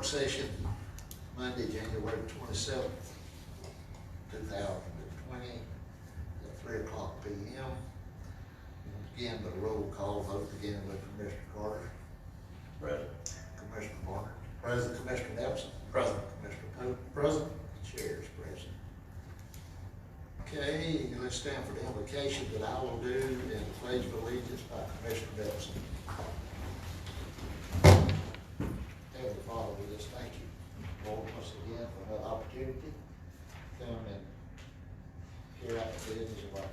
session, Monday, January 27th, 2020, at 3:00 p.m. Again, the roll call vote again with Commissioner Carter. Present. Commissioner Martin. Present. Commissioner Nelson. Present. Commissioner Pope. Present. The chair is present. Okay, let's stand for the invocation that I will do and the pledge of allegiance by Commissioner Nelson. Heavenly Father, we just thank you, Lord, once again for another opportunity to come and carry out the business of our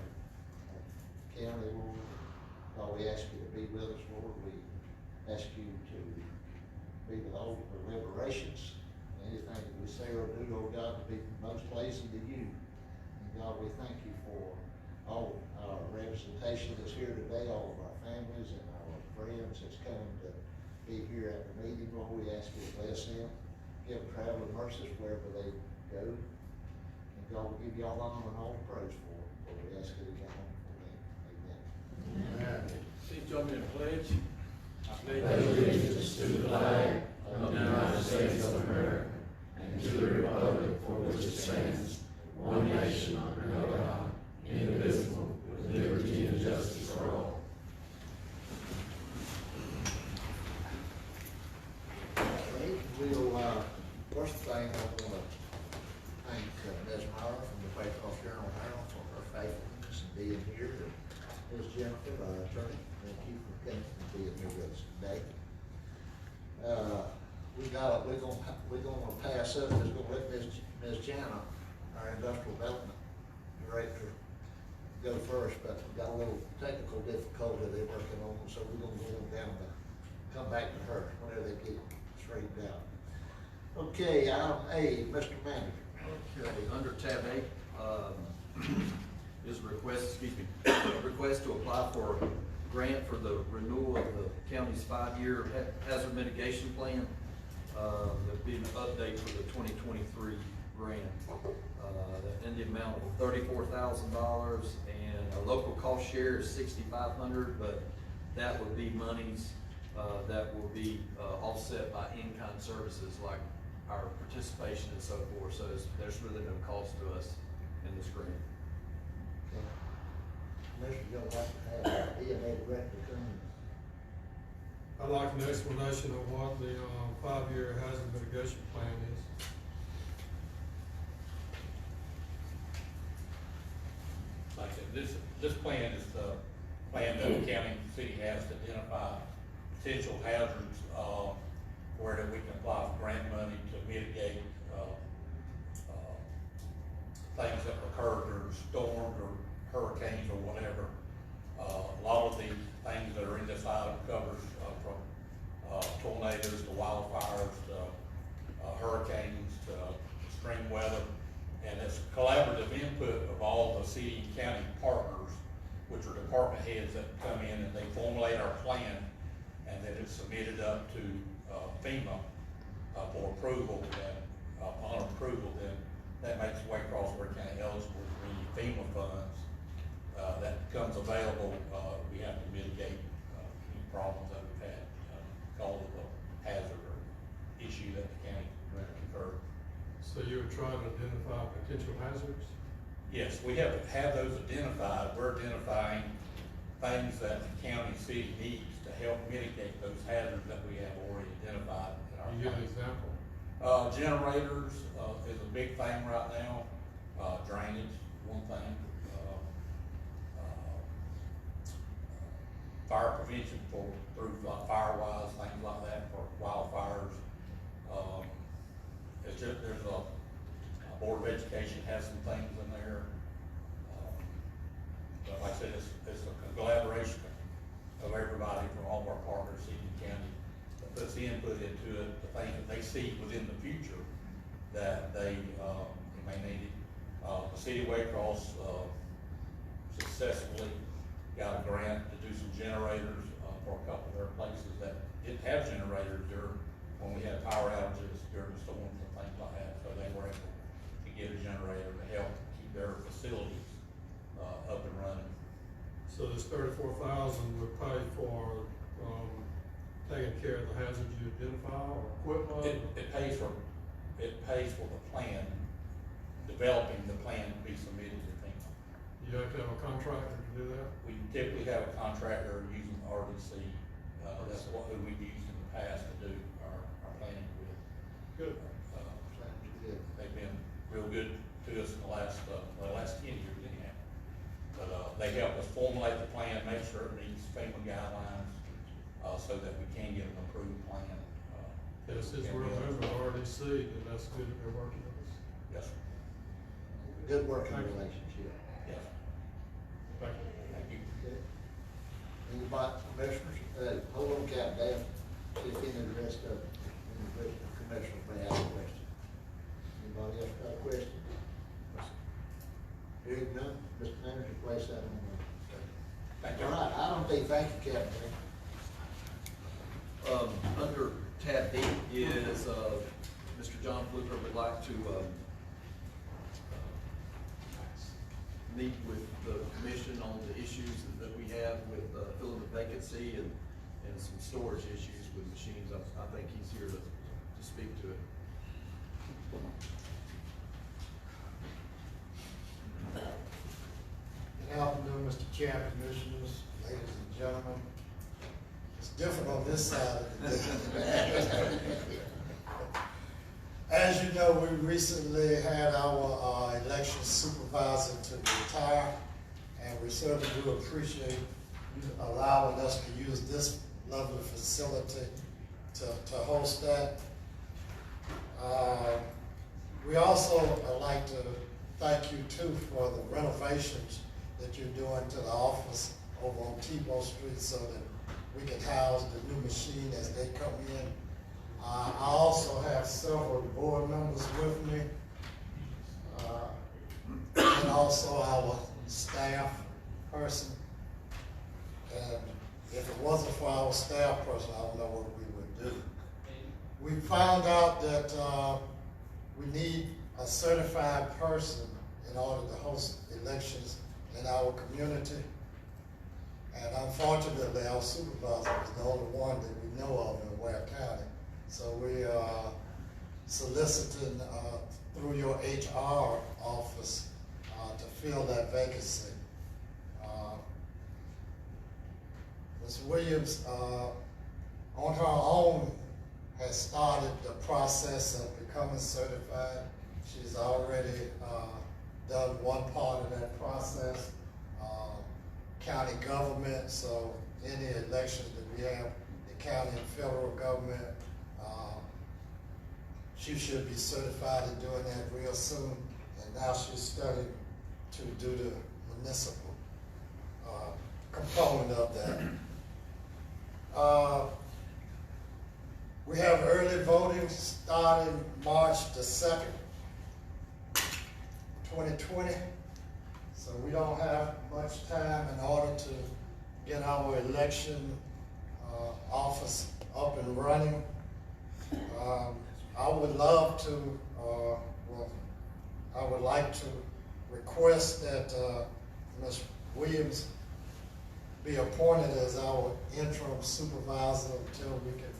county, Lord. Lord, we ask you to be with us, Lord. We ask you to be with all of our deliberations. Anything that we say or do, Lord God, to be most pleasing to you. And God, we thank you for all our representation that's here today, all of our families and our friends that's come to be here at the meeting. Lord, we ask you to bless them, give them traveling mercies wherever they go. And God, we give you all the honor and all the praise for it. Lord, we ask you to get home for them. Amen. Please join me in pledge. I pledge allegiance to the flag of the United States of America and to the republic for which it stands, one nation under God, indivisible, with liberty and justice for all. Okay, we'll, first thing, I want to thank Ms. Meyer from the Paycross Journal Herald for her faithfulness and being here. And Ms. Jennifer, our attorney, thank you for coming and being here with us today. We're gonna pass up, we're gonna let Ms. Jana, our industrial development director, go first, but we got a little technical difficulty they're working on, so we're gonna go down to come back to her whenever they get straightened out. Okay, item A, Mr. Manager. Okay, under tab A, is a request, request to apply for a grant for the renewal of the county's 5-year hazard mitigation plan. There'll be an update for the 2023 grant. In the amount of $34,000, and our local cost share is $6,500, but that would be monies that will be offset by in-kind services like our participation and so forth. So there's really no cost to us in this grant. Commissioner, you'll have to have an EMA director come. I'd like an explanation of what the 5-year hazard mitigation plan is. Like I said, this plan is the plan that the county and city has to identify potential hazards where that we can apply for grant money to mitigate things that occur during storms or hurricanes or whatever. A lot of the things that are in this item covers from tornadoes to wildfires to hurricanes to extreme weather. And it's collaborative input of all the city and county partners, which are department heads that come in and they formulate our plan, and then it's submitted up to FEMA for approval. And upon approval, then that makes Ware County eligible for any FEMA funds that becomes available. We have to mitigate any problems that we've had because of the hazard or issue that the county incurred. So you would try to identify potential hazards? Yes, we have to have those identified. We're identifying things that the county city needs to help mitigate those hazards that we have already identified in our. Can you give an example? Generators is a big thing right now. Drainage, one thing. Fire prevention through like firewise, things like that for wildfires. It's just, there's a Board of Education has some things in there. But like I said, it's a collaboration of everybody from all of our partners, city and county, that puts the input into it, the things that they see within the future that they may need it. The city of Waycross successfully got a grant to do some generators for a couple of their places that didn't have generators when we had power outages during the storms and things like that. So they were able to get a generator to help keep their facilities up and running. So this $34,000 would pay for taking care of the hazards you identify or equipment? It pays for the plan, developing the plan to be submitted to FEMA. You have to have a contractor to do that? We typically have a contractor using RDC, that's who we've used in the past to do our planning with. Good. Sounds good. They've been real good to us in the last 10 years anyhow. But, they help us formulate the plan, make sure it meets FEMA guidelines, so that we can get an approved plan. Yes, since we're a member of RDC, then that's good that they're working with us. Yes, sir. Good working Thank you. relationship. Yes, sir. Thank you. Thank you. Okay. Anybody, commissioners, hold on, Captain Dale, see if any of the rest of, any of the commissioners may have a question. Anybody else got a question? Hearing none, Mr. Manager, place that on the. Thank you. All right, item D, thank you, Captain. Under tab D is, Mr. John Fluker would like to, meet with the commission on the issues that we have with, filling the vacancy and some storage issues with machines. I think he's here to speak to it. Good afternoon, Mr. Chair, Commissioners, ladies and gentlemen. It's different on this side of the day. As you know, we recently had our election supervisor to retire, and we certainly do appreciate you allowing us to use this lovely facility to host that. We also would like to thank you too for the renovations that you're doing to the office over on Tebow Street so that we can house the new machine as they come in. I also have several board members with me, and also our staff person. And if it wasn't for our staff person, I don't know what we would do. We found out that we need a certified person in order to host elections in our community. And unfortunately, our supervisor is the only one that we know of in Ware County. So we are soliciting through your HR office to fill that vacancy. Ms. Williams, on her own, has started the process of becoming certified. She's already done one part of that process. County government, so any elections that we have, the county and federal government, she should be certified in doing that real soon. And now she's studying to do the municipal component of that. We have early voting starting March the 2nd, 2020. So we don't have much time in order to get our election office up and running. I would love to, I would like to request that Ms. Williams be appointed as our interim supervisor until we can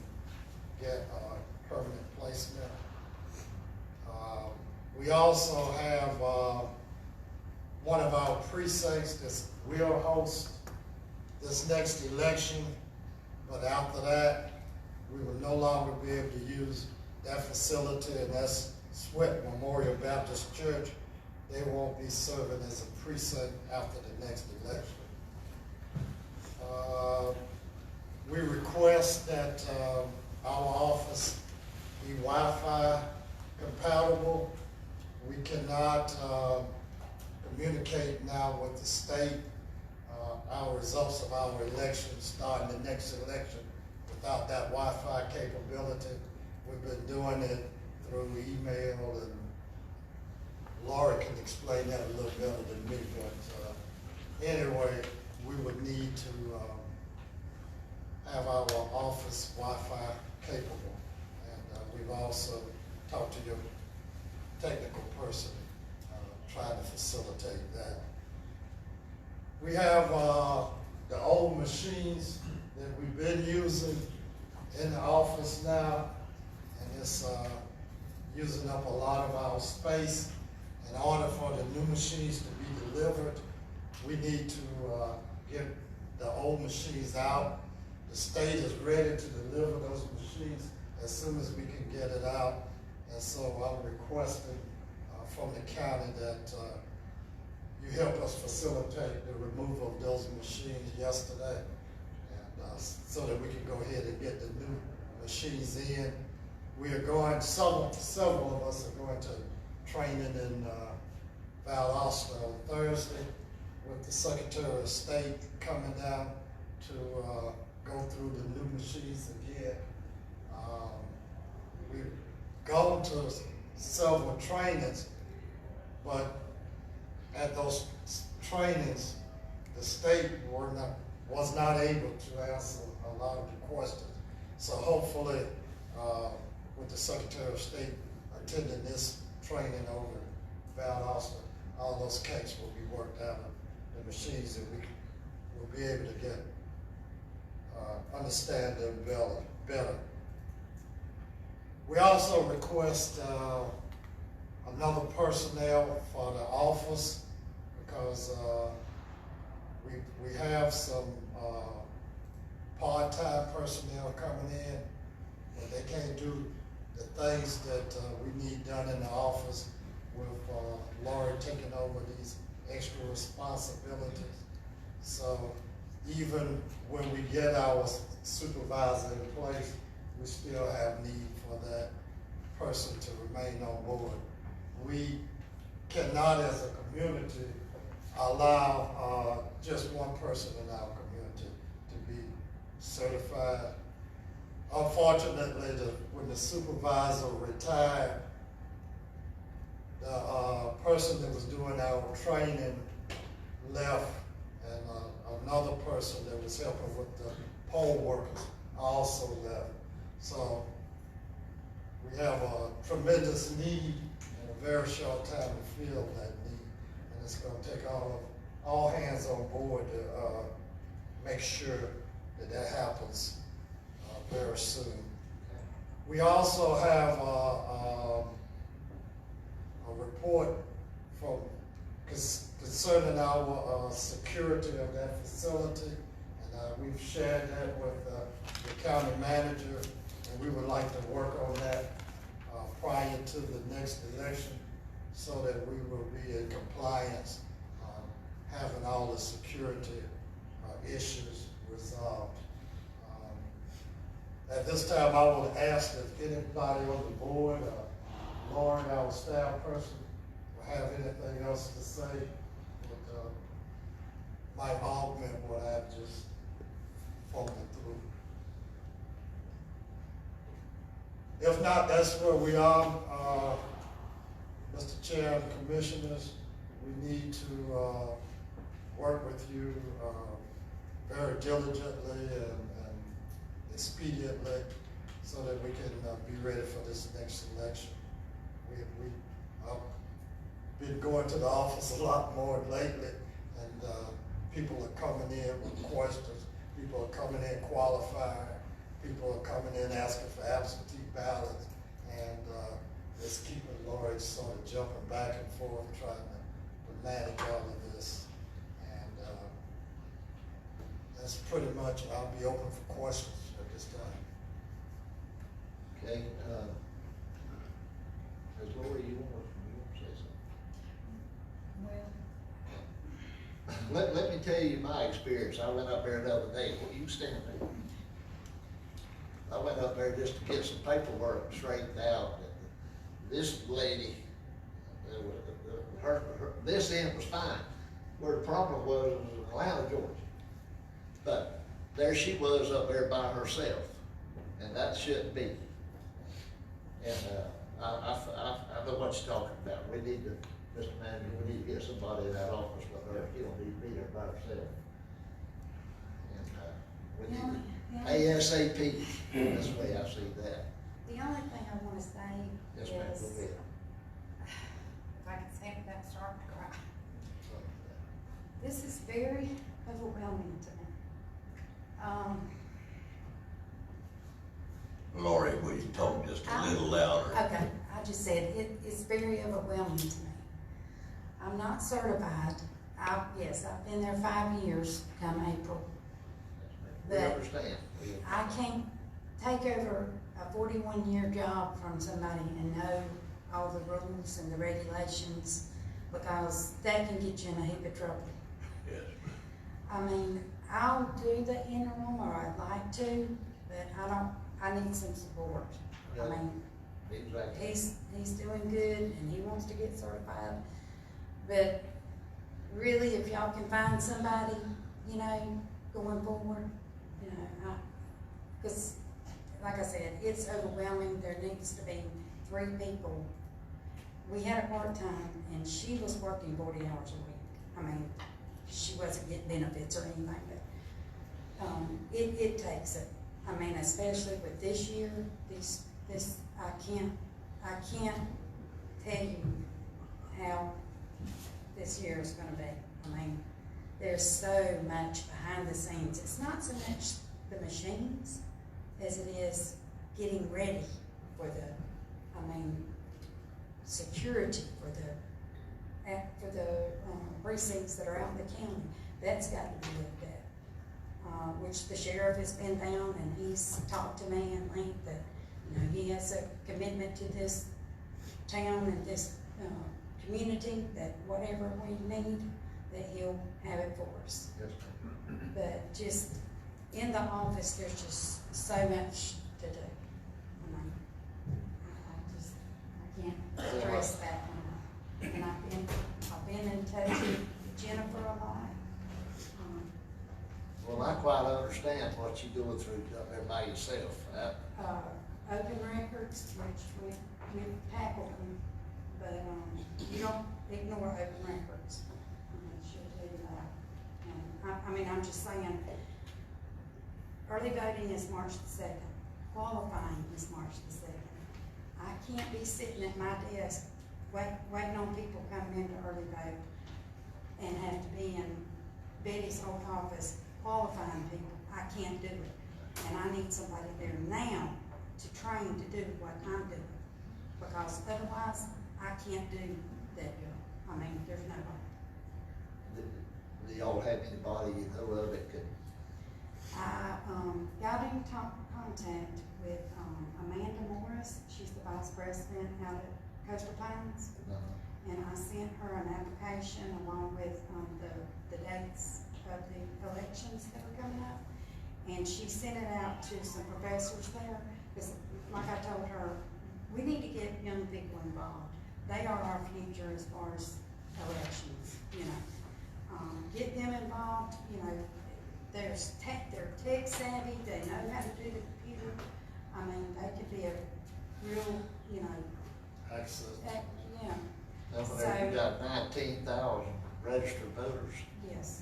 get a permanent placement. We also have one of our precincts that will host this next election, but after that, we will no longer be able to use that facility, and that's Sweat Memorial Baptist Church. They won't be serving as a precinct after the next election. We request that our office be Wi-Fi compatible. We cannot communicate now with the state, our results of our election, starting the next election, without that Wi-Fi capability. We've been doing it through email, and Laura can explain that a little better than me, but anyway, we would need to have our office Wi-Fi capable. And we've also talked to your technical person trying to facilitate that. We have the old machines that we've been using now, and it's, using up a lot of our space. In order for the new machines to be delivered, we need to, get the old machines out. The state is ready to deliver those machines as soon as we can get it out. And so I'm requesting, from the county that, you help us facilitate the removal of those machines yesterday. And, so that we can go ahead and get the new machines in. We are going, several of us are going to training in, Valdosta on Thursday with the Secretary of State coming down to, go through the new machines again. We've gone to several trainings, but at those trainings, the state was not able to answer a lot of the questions. So hopefully, with the Secretary of State attending this training over in Valdosta, all those kinks will be worked out in the machines that we will be able to get, understand them better. We also request, another personnel for the office because, we have some, part-time personnel coming in, but they can't do the things that, we need done in the office with, Laurie taking over these extra responsibilities. So even when we get our supervisor in place, we still have need for that person to remain on board. We cannot, as a community, allow, just one person in our community to be certified. Unfortunately, when the supervisor retired, the person that was doing our training left, and another person that was helping with the poll workers also left. So we have a tremendous need in a very short time to fill that need, and it's going to take all hands on board to make sure that that happens very soon. We also have a report from concerning our security of that facility, and we've shared that with the county manager, and we would like to work on that prior to the next election so that we will be in compliance, having all the security issues resolved. At this time, I would ask if anybody on the board, Lauren, our staff person, will have anything else to say that might augment what I've just folded through. If not, that's where we are. Mr. Chair and Commissioners, we need to work with you very diligently and expediently so that we can be ready for this next election. I've been going to the office a lot more lately, and people are coming in with questions. People are coming in qualified. People are coming in asking for absentee ballots, and it's keeping Lori sort of jumping back and forth trying to manage all of this. And that's pretty much, I'll be open for questions at this time. Okay, Ms. Lori, you want to say something? Well, Let me tell you my experience. I went up there the other day. Well, you stand there. I went up there just to get some paperwork straightened out. This lady, this end was fine. Where the problem was in Atlanta, Georgia. But there she was up there by herself, and that shouldn't be. And I know what you're talking about. We need to, Mr. Manager, we need to get somebody in that office with her. She don't need to be there by herself. And we need to ASAP. That's the way I see that. the only thing I wanna say Yes, is, ma'am, if go ahead. I can say it without starting to cry, this is very overwhelming to me. Lori, will you talk just a little louder? Okay, I just said, it's very overwhelming to me. I'm not certified. Yes, I've been there 5 years come April. We But understand. I can't take over a 41-year job from somebody and know all the rules and the regulations, because that can get you in a heap of trouble. Yes. I mean, I'll do the interim, or I'd like to, but I need some support. I Yeah. mean, Exactly. he's doing good and he wants to get certified. But really, if y'all can find somebody, you know, going forward, you know, because like I said, it's overwhelming. There needs to be 3 people. We had a part-time and she was working 40 hours a week. I mean, she wasn't getting benefits or anything, but it takes it. I mean, especially with this year, this I can't tell you how this year is gonna be. I mean, there's so much behind the scenes. It's not so much the machines as it is getting ready for security for the precincts that are out in the county. That's got to be looked at. Which the sheriff has been down and he's talked to me at length that, you know, he has a commitment to this town and this community, that whatever we need, that he'll have it for us. Yes, ma'am. But just in the office, there's just so much to do. I mean, I can't stress that enough. And I've been in touch with Jennifer a lot. Well, I quite understand what you're going through up there by yourself. Open records, which we've tackled them, but you don't ignore open records. She'll tell you that. And I mean, I'm just saying, early voting is March the 2nd. Qualifying is March the 2nd. I can't be sitting at my desk waiting on people coming into early vote and have to be in Betty's old office qualifying people. I can't do it. And I need somebody there now to train to do what I'm doing. Because otherwise, I can't do that job. I mean, there's no way. Do y'all have anybody you know of that could? I got in contact with Amanda Morris. She's the vice president out at Coastal Pines. And I sent her an application along with the dates of the elections that are coming up. And she sent it out to some professors there, because like I told her, we need to get young people involved. They are our future as far as elections, you know. Get them involved, you know, they're tech savvy, they know how to do the computer. I mean, they could be a real, you know, Access. yeah. Now, whenever you got 19,000 registered voters, Yes,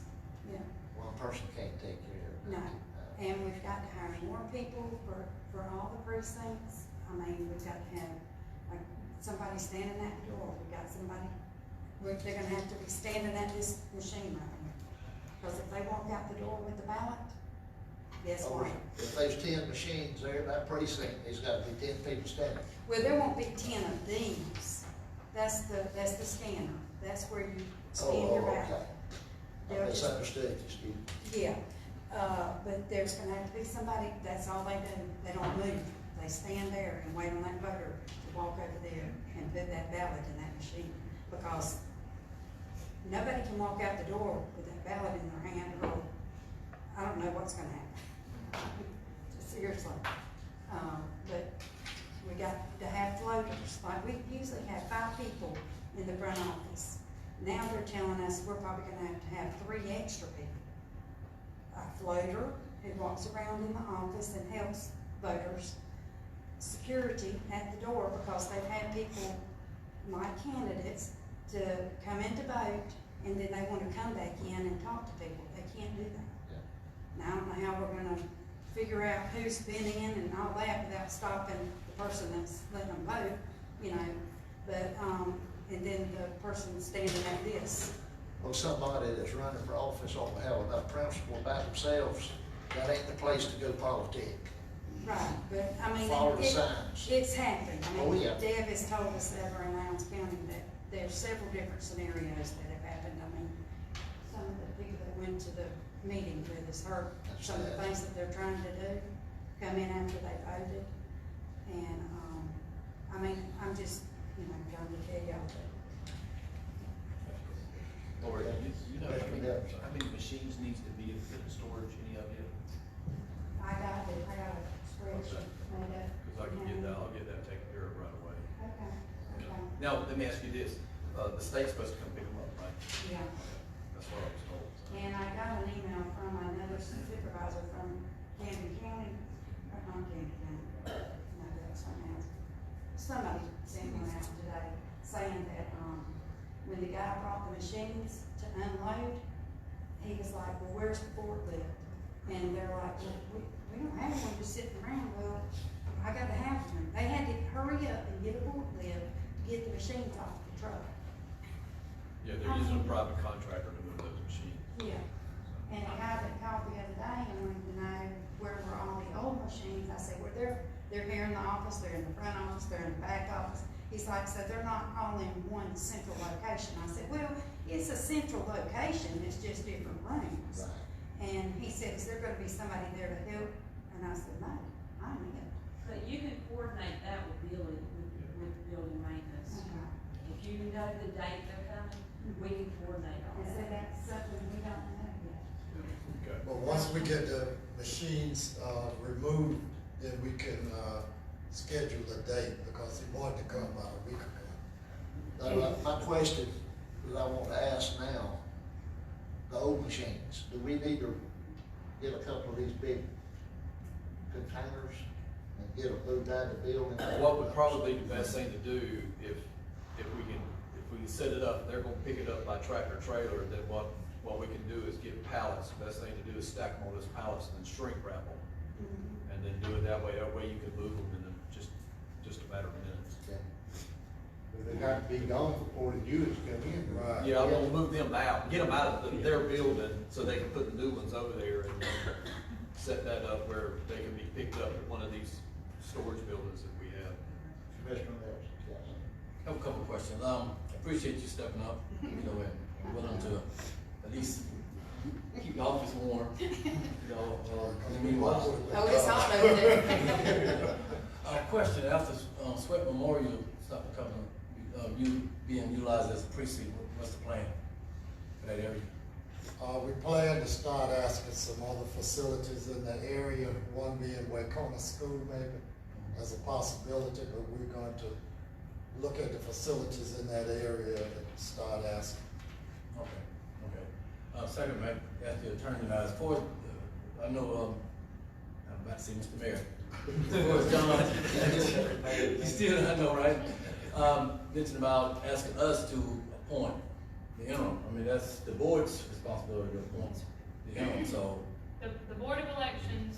yeah. one person can't take care of it. No, and we've got to hire more people for all the precincts. I mean, we've got to have, like, somebody standing at the door. We've got somebody, they're gonna have to be standing at this machine right here. Because if they walk out the door with the ballot, guess what? If there's 10 machines there, that precinct, there's gotta be 10 people standing. Well, there won't be 10 of these. That's the scanner. That's where you scan your ballot. Okay. I They'll just- misunderstood you, Steve. Yeah, but there's gonna have to be somebody, that's all they do, they don't move. They stand there and wait on that voter to walk over there and put that ballot in that machine. Because nobody can walk out the door with that ballot in their hand, or I don't know what's gonna happen. Seriously. But we got to have floaters, like we usually have 5 people in the front office. Now they're telling us we're probably gonna have to have 3 extra people. A floater who walks around in the office and helps voters. Security at the door, because they've had people, like candidates, to come in to vote, and then they want to come back in and talk to people. They can't do that. Yeah. Now, I don't know how we're gonna figure out who's been in and all that without stopping the person that's letting them vote, you know, but, and then the person standing at this. Well, somebody that's running for office ought to have enough principle about themselves. That ain't the place to go politic. Right, but I mean, Follow the it- signs. it's happened. I Oh, mean, yeah. Deb has told us over in Lowndes County that there's several different scenarios that have happened. I mean, some of the people that went to the meeting with us heard That's some of the sad. things that they're trying to do, come in after they voted. And, I mean, I'm just, trying to tell y'all that. Lori, you know Commissioner Debs. how many machines needs to be in storage, any of you? I got a spreadsheet made up. Cause I can get that, I'll get that taken care of right away. Okay, okay, Now, let me ask you this, the state's supposed to come pick them up, right? yeah. That's what I was told. And I got an email from another supervisor from Camden County, or not Camden County, no, that's something else. Somebody sent one out today saying that, when the guy brought the machines to unload, he was like, well, where's the forklift? And they're like, well, we don't have one just sitting around. Well, I gotta have one. They had to hurry up and get a forklift to get the machines off the truck. Yeah, they're using a private contractor to move those machines. Yeah. And the guy that called the other day and wanted to know where were all the old machines, I said, well, they're here in the office, they're in the front office, they're in the back office. He's like, so they're not all in one central location. I said, well, it's a central location, it's just different rooms. Right. And he said, is there gonna be somebody there to help? And I said, no, I'm in. But you can coordinate that with building, with building maintenance. Okay. If you know the date they're coming, we can coordinate all And so that. that's something we don't know yet. Okay. But once we get the machines, removed, then we can, schedule a date, because he wanted to come about a week ago. Now, my question that I want to ask now, the old machines, do we need to get a couple of these big containers and get them moved out of the building? What would probably be the best thing to do if we can set it up, they're gonna pick it up by tractor trailer, then what we can do is get pallets. The best thing to do is stack them on those pallets and then shrink wrap them. Mhm. And then do it that way you can move them in just a matter of minutes. Okay. But they have to be gone before the units come in. Right. Yeah, I'm gonna move them out, get them out of their building so they can put the new ones over there and then set that up where they can be picked up at one of these storage buildings that we have. Commissioner Mills, yes. I have a couple of questions. Appreciate you stepping up, and willing to at least keep the office warm, meanwhile. Oh, it's hot over there. Question, after, Sweat Memorial stopped becoming, you being utilized as a precinct, what's the plan for that area? We plan to start asking some other facilities in the area, one being Wacona School maybe, as a possibility, but we're going to look at the facilities in that area and start asking. Okay. Second, Mac, ask the attorney now, as far as, I know, I'm about to say Mr. Mayor. As far as John, you still, I know, right? Mentioned about asking us to appoint the interim. I mean, that's the board's responsibility to appoint the interim, so. The Board of Elections,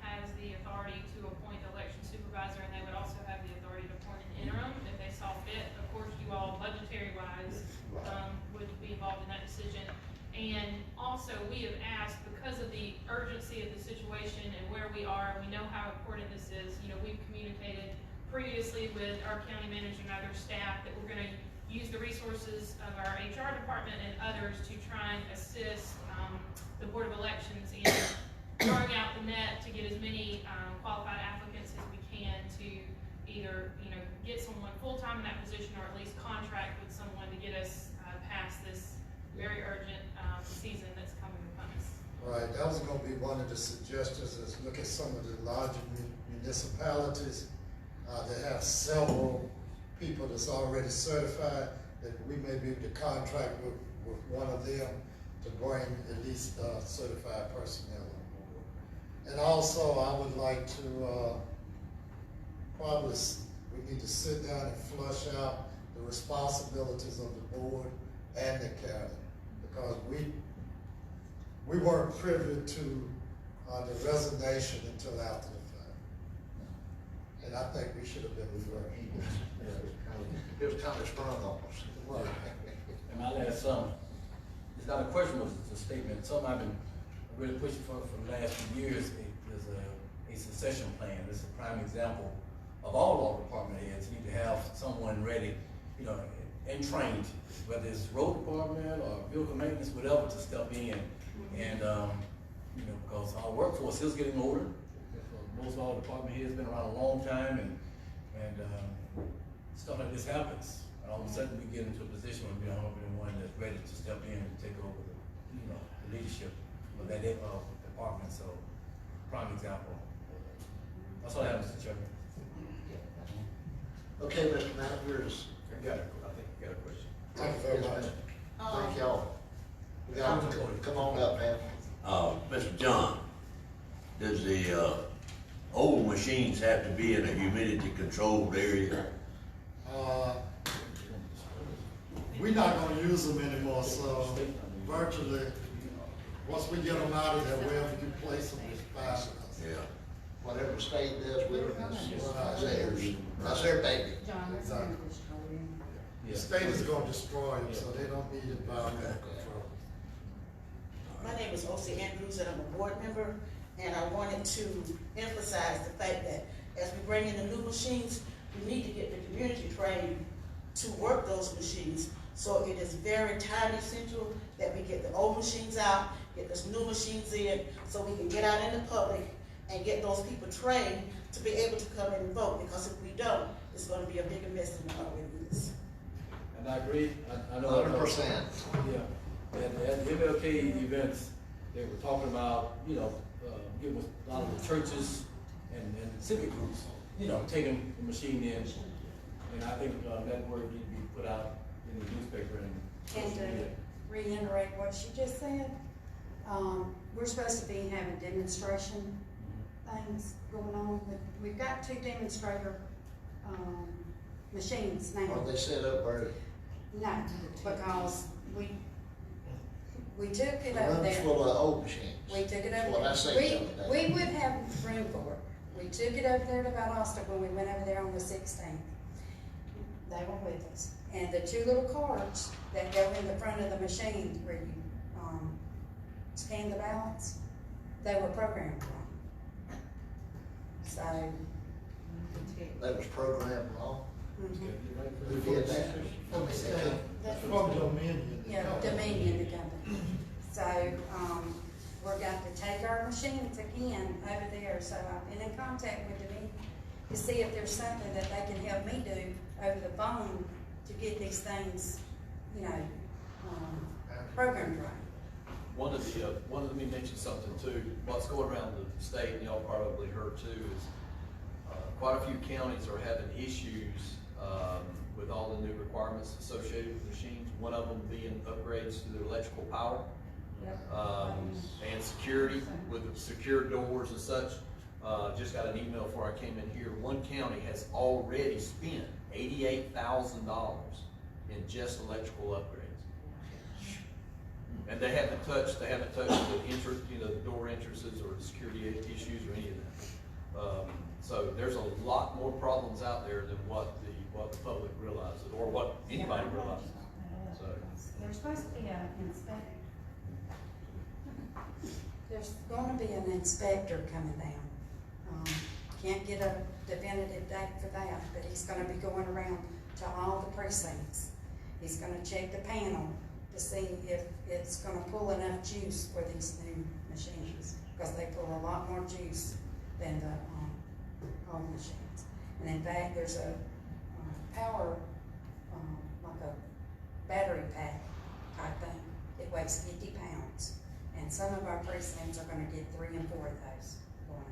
has the authority to appoint the election supervisor, and they would also have the authority to appoint an interim if they saw fit. Of course, you all budgetary wise, would be involved in that decision. And also, we have asked, because of the urgency of the situation and where we are, and we know how important this is, we've communicated previously with our county manager and other staff that we're gonna use the resources of our HR department and others to try and assist, the Board of Elections in throwing out the net to get as many, qualified applicants as we can to either, get someone full-time in that position, or at least contract with someone to get us, past this very urgent, season that's coming upon us. Right, that was gonna be one of the suggestions, is look at some of the larger municipalities, that have several people that's already certified, that we may be able to contract with one of them to bring at least, certified personnel on board. And also, I would like to, probably, we need to sit down and flush out the responsibilities of the board and the county, because we weren't privy to, the resignation until after the fact. And I think we should have been referred. It was kind of sprung on us. And my last, it's not a question, but it's a statement, something I've been really pushing for the last few years, is a a succession plan. This is a prime example of all our department heads need to have someone ready, you know, and trained, whether it's road department or vehicle maintenance, whatever, to step in. And, you know, because our workforce is getting older. Most of our department heads been around a long time, and stuff like this happens. And all of a sudden we get into a position where we don't have anyone that's ready to step in and take over the, you know, the leadership of that department. So, prime example. That's all I have, Mr. Chairman. Okay, Mr. Managers. I think you got a question. Thank you very much. Thank y'all. We got, come on up, man. Mr. John, does the, old machines have to be in a humidity controlled area? We're not gonna use them anymore, so virtually, once we get them out of there, wherever you place them is fine. Yeah. Whatever the state does with them is theirs. That's their baby. Exactly. Yeah. The state is gonna destroy them, so they don't need environmental control. My name is O.C. Andrews, and I'm a board member, and I wanted to emphasize the fact that as we bring in the new machines, we need to get the community trained to work those machines. So it is very time essential that we get the old machines out, get those new machines in, so we can get out in the public and get those people trained to be able to come in and vote, because if we don't, it's gonna be a bigger mess than it already is. And I agree, I know. 100%. Yeah, and at the MLK events, they were talking about, you know, getting with a lot of the churches and civic groups, you know, taking the machine in. And I think that word need to be put out in the newspaper and. And to reiterate what she just said, we're supposed to be having demonstration things going on. We've got 2 demonstrator, machines now. Are they set up where No, because we took it the over room's there. full of old machines? We took it That's over what I there. said the other day. We would have room for it. We took it over there to Valdosta when we went over there on the 16th. They were with us. And the 2 little cards that go in the front of the machine where you, scan the ballots, they were programmed wrong. So. That was programmed wrong? Mhm. Who did that? From the state, from Dominion. Yeah, Dominion, the company. So, we're got to take our machines again over there, so I've been in contact with Dominion to see if there's something that they can help me do over the phone to get these things, you know, programmed right. Let me mention something too. What's going around the state, and y'all probably heard too, is quite a few counties are having issues with all the new requirements associated with machines. One of them being upgrades to their electrical power. And security with the secure doors and such. Just got an email before I came in here. One county has already spent $88,000 in just electrical upgrades. And they haven't touched the entrance, you know, the door entrances or the security issues or any of that. So there's a lot more problems out there than what the public realizes or what anybody realizes. So There's supposed to be an inspector. There's gonna be an inspector coming down. Can't get a definitive date for that, but he's gonna be going around to all the precincts. He's gonna check the panel to see if it's gonna pull enough juice for these new machines, because they pull a lot more juice than the old machines. And in fact, there's a power, like a battery pack type thing. It weighs 50 pounds. And some of our precincts are gonna get 3 and 4 of those going out.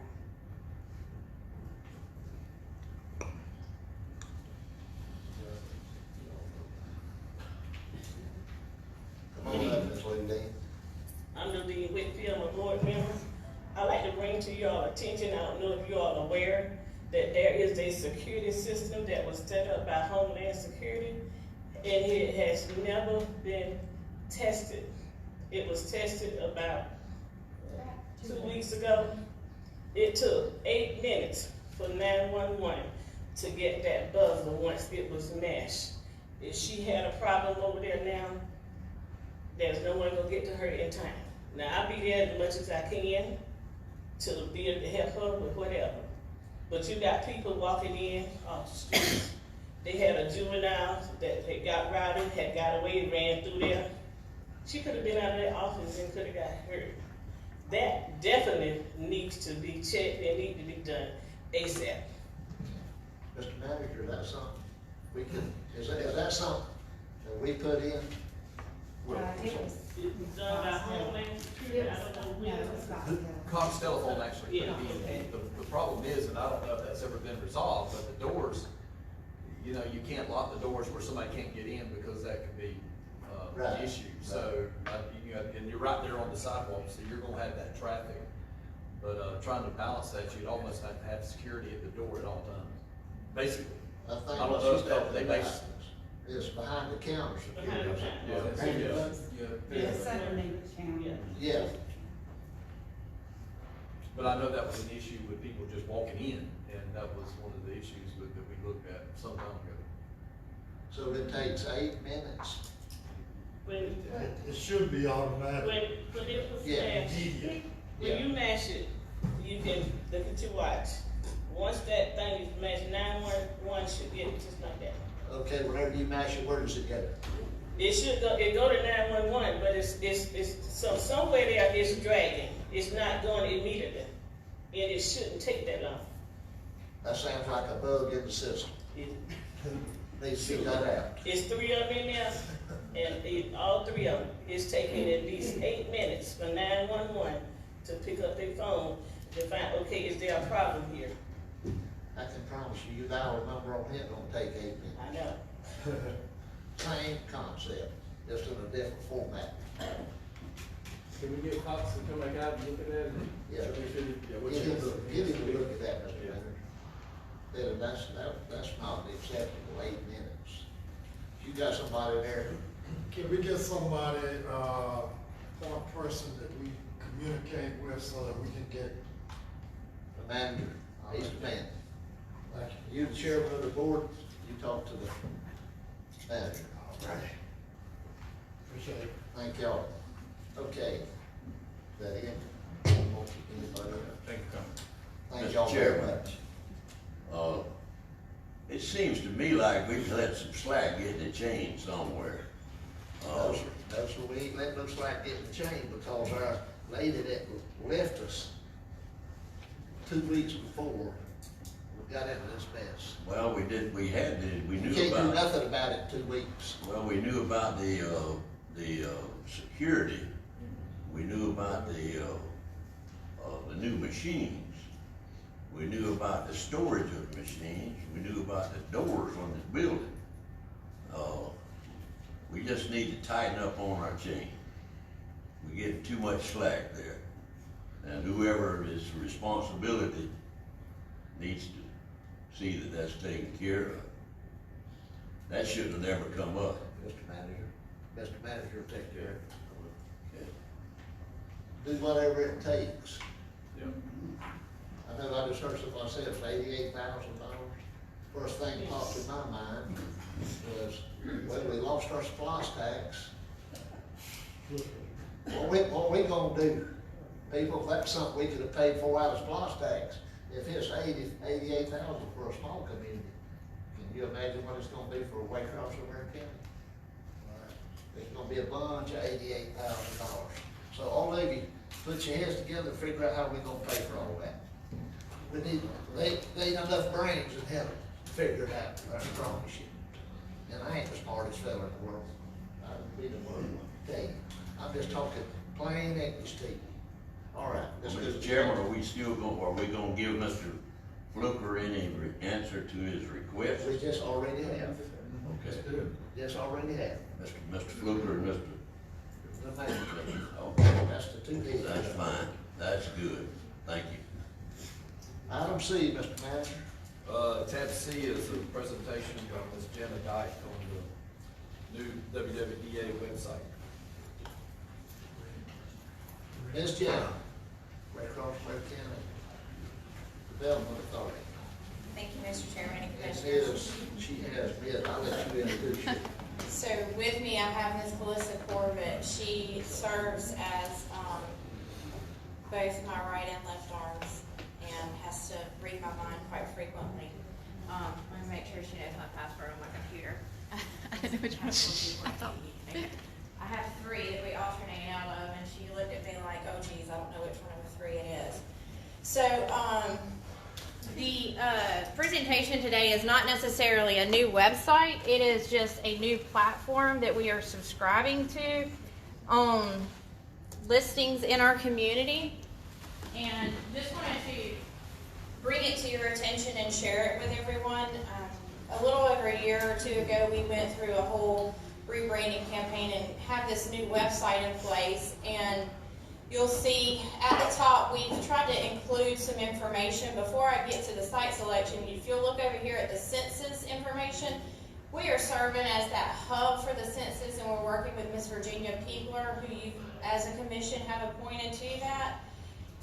Come on up, Ms. Lee. I'm Nadine Whitfield, a board member. I'd like to bring to y'all attention, I don't know if you all are aware, that there is a security system that was set up by Homeland Security, and it has never been tested. It was tested about 2 weeks ago. It took 8 minutes for 911 to get that buzzer once it was mashed. If she had a problem over there now, there's no one gonna get to her in time. Now, I'll be there as much as I can to be able to help her with whatever. But you got people walking in off the streets. They had a juvenile that had got routed, had got away, ran through there. She could have been out of that office and could have got hurt. That definitely needs to be checked and need to be done ASAP. Mr. Manager, that's something we can, is that something that we put in? It was. It's done by Homeland Security, I don't know when. No, it was about, Cox Telephone actually Yeah, put it okay. in. The problem is, and I don't know if that's ever been resolved, but the doors, you know, you can't lock the doors where somebody can't get in because that could be, Right. an issue. So, and you're right there on the sidewalk, so you're gonna have that traffic. But, trying to balance that, you'd almost have to have security at the door at all times, basically. I think I don't what know she's if that- talking they about base- is behind the counter Behind the security. counter. it's underneath the county. Yeah, But I know that was an issue with people just walking in, and that was one of the issues that we looked at some time ago. so it takes 8 minutes. When, It should be automatic. when it was Yeah. smashed, Immediate. when you mash it, you can look at your watch. Once that thing is mashed, 911 should get it just like that. Okay, whenever you mash it, where does it go? It should go, it go to 911, but it's somewhere there it's dragging. It's not going immediately. And it shouldn't take that long. That sounds like a bug in the system. It- Needs to be cut out. It's 3 of them in there, and all 3 of them, it's taking at least 8 minutes for 911 to pick up their phone to find, okay, is there a problem here? I can promise you, your dial number on it don't take 8 minutes. I know. Same concept, just in a different format. Can we get Cox to come back out and look at that? Yeah. Yeah, Get him to look at that, Mr. Manager. Then that's not acceptable, 8 minutes. You got somebody there, Can we get somebody, point person that we communicate with so that we can get, the manager, he's the man. like, You the chairman of the board, you talk to the manager. all right. Appreciate it. Thank y'all. Okay. Is that it? Anybody else? Thank you, Thank Mr. y'all very Chairman. much. It seems to me like we've let some slack get in the chain somewhere. No, sir. No, sir, we ain't letting no slack get in the chain because our lady that left us 2 weeks before, we got into this mess. Well, we knew You can't do about, nothing about it in 2 weeks. well, we knew about the security. We knew about the new machines. We knew about the storage of the machines. We knew about the doors on this building. We just need to tighten up on our chain. We're getting too much slack there. And whoever is responsibility needs to see that that's taken care of. That should have never come up. Mr. Manager, Mr. Manager will take care of it. Okay. Do whatever it takes. Yeah. I know I just heard somebody say it's $88,000. First thing that popped in my mind was, well, we lost our splash tax. What we gonna do? People, that's something we could have paid for out of splash tax. If it's $88,000 for a small community, can you imagine what it's gonna be for Waycross or Ware County? It's gonna be a bunch of $88,000. So all of you, put your heads together and figure out how we're gonna pay for all that. We need, they ain't enough brains in heaven to figure it out, I promise you. And I ain't the smartest fella in the world. I'd be the one to tell you. I'm just talking plain English to you. All right. let's Well, go. Mr. Chairman, are we gonna give Mr. Fluker any answer to his request? We just already have. Okay. Just already have. Mr. Fluker and Mr. The manager. Okay, That's the two deals. that's fine, that's good, thank you. Item C, Mr. Manager. Tab C is a presentation by Ms. Jenna Dyke on the new WWDA website. Ms. Jenna, Waycross, Ware County Development Authority. Thank you, Mr. Chairman and This Commissioners. she has been, I'll let you introduce you. So with me, I have Ms. Melissa Corbett. She serves as both my right and left arms and has to read my mind quite frequently. Let me make sure she knows my password on my computer. I didn't know which one. I have 3 that we alternate out of, and she looked at me like, oh geez, I don't know which one of the 3 it is. So, the presentation today is not necessarily a new website. It is just a new platform that we are subscribing to on listings in our community. And just wanted to bring it to your attention and share it with everyone. A little over a year or 2 ago, we went through a whole rebranding campaign and have this new website in place. And you'll see at the top, we've tried to include some information. Before I get to the site selection, if you'll look over here at the census information, we are serving as that hub for the census, and we're working with Miss Virginia Piegler, who you, as a commission, have appointed to that,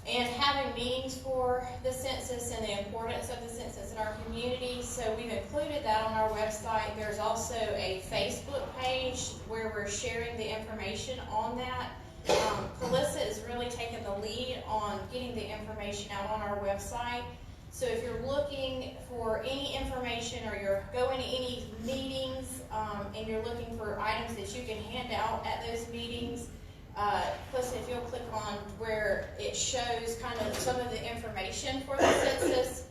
and having meetings for the census and the importance of the census in our community. So we've included that on our website. There's also a Facebook page where we're sharing the information on that. Calissa is really taking the lead on getting the information out on our website. So if you're looking for any information or you're going to any meetings and you're looking for items that you can hand out at those meetings, Calissa, if you'll click on where it shows kind of some of the information for the census.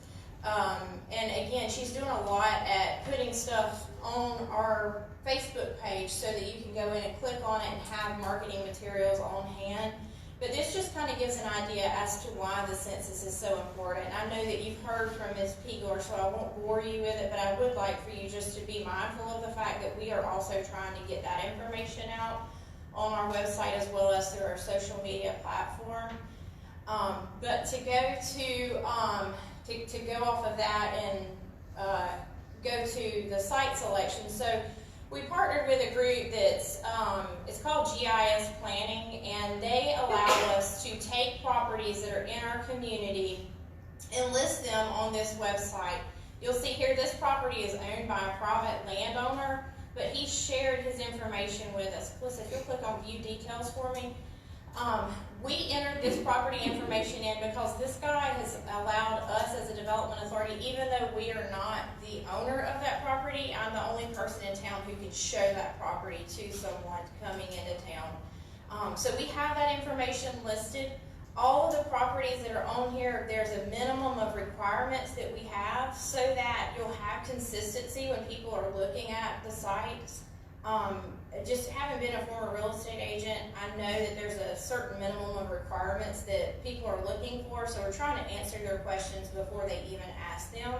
And again, she's doing a lot at putting stuff on our Facebook page so that you can go in and click on it and have marketing materials on hand. But this just kind of gives an idea as to why the census is so important. I know that you've heard from Ms. Piegler, so I won't bore you with it, but I would like for you just to be mindful of the fact that we are also trying to get that information out on our website as well as through our social media platform. But to go to go off of that and go to the site selection. So we partnered with a group that's it's called GIS Planning, and they allow us to take properties that are in our community and list them on this website. You'll see here this property is owned by a private landowner, but he shared his information with us. Plus, if you'll click on View Details for me, we entered this property information in because this guy has allowed us as a development authority, even though we are not the owner of that property, I'm the only person in town who can show that property to someone coming into town. So we have that information listed. All of the properties that are on here, there's a minimum of requirements that we have so that you'll have consistency when people are looking at the sites. Just having been a former real estate agent, I know that there's a certain minimum of requirements that people are looking for, so we're trying to answer their questions before they even ask them.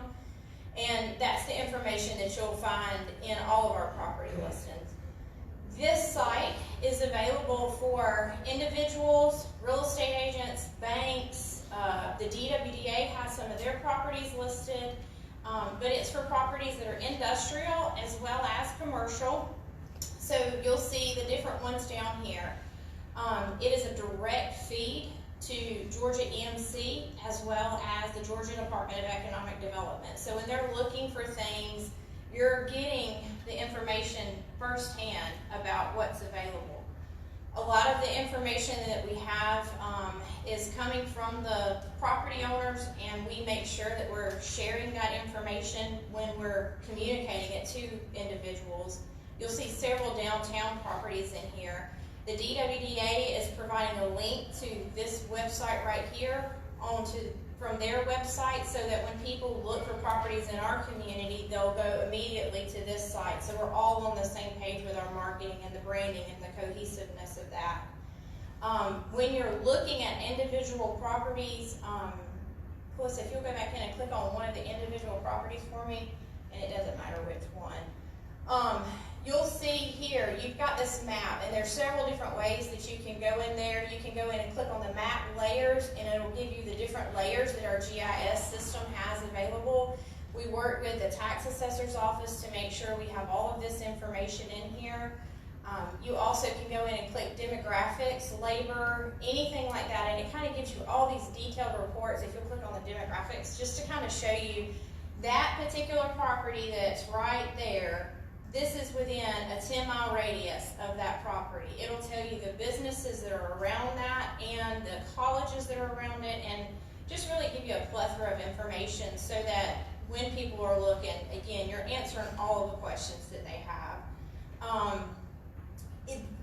And that's the information that you'll find in all of our property listings. This site is available for individuals, real estate agents, banks. The DWDA has some of their properties listed, but it's for properties that are industrial as well as commercial. So you'll see the different ones down here. It is a direct feed to Georgia EMC as well as the Georgia Department of Economic Development. So when they're looking for things, you're getting the information firsthand about what's available. A lot of the information that we have is coming from the property owners, and we make sure that we're sharing that information when we're communicating it to individuals. You'll see several downtown properties in here. The DWDA is providing a link to this website right here from their website so that when people look for properties in our community, they'll go immediately to this site. So we're all on the same page with our marketing and the branding and the cohesiveness of that. When you're looking at individual properties, Plus, if you'll go back in and click on one of the individual properties for me, and it doesn't matter which one, you'll see here, you've got this map, and there's several different ways that you can go in there. You can go in and click on the map layers, and it'll give you the different layers that our GIS system has available. We work with the tax assessor's office to make sure we have all of this information in here. You also can go in and click demographics, labor, anything like that, and it kind of gives you all these detailed reports. If you'll click on the demographics, just to kind of show you that particular property that's right there, this is within a 10-mile radius of that property. It'll tell you the businesses that are around that and the colleges that are around it, and just really give you a plethora of information so that when people are looking, again, you're answering all of the questions that they have.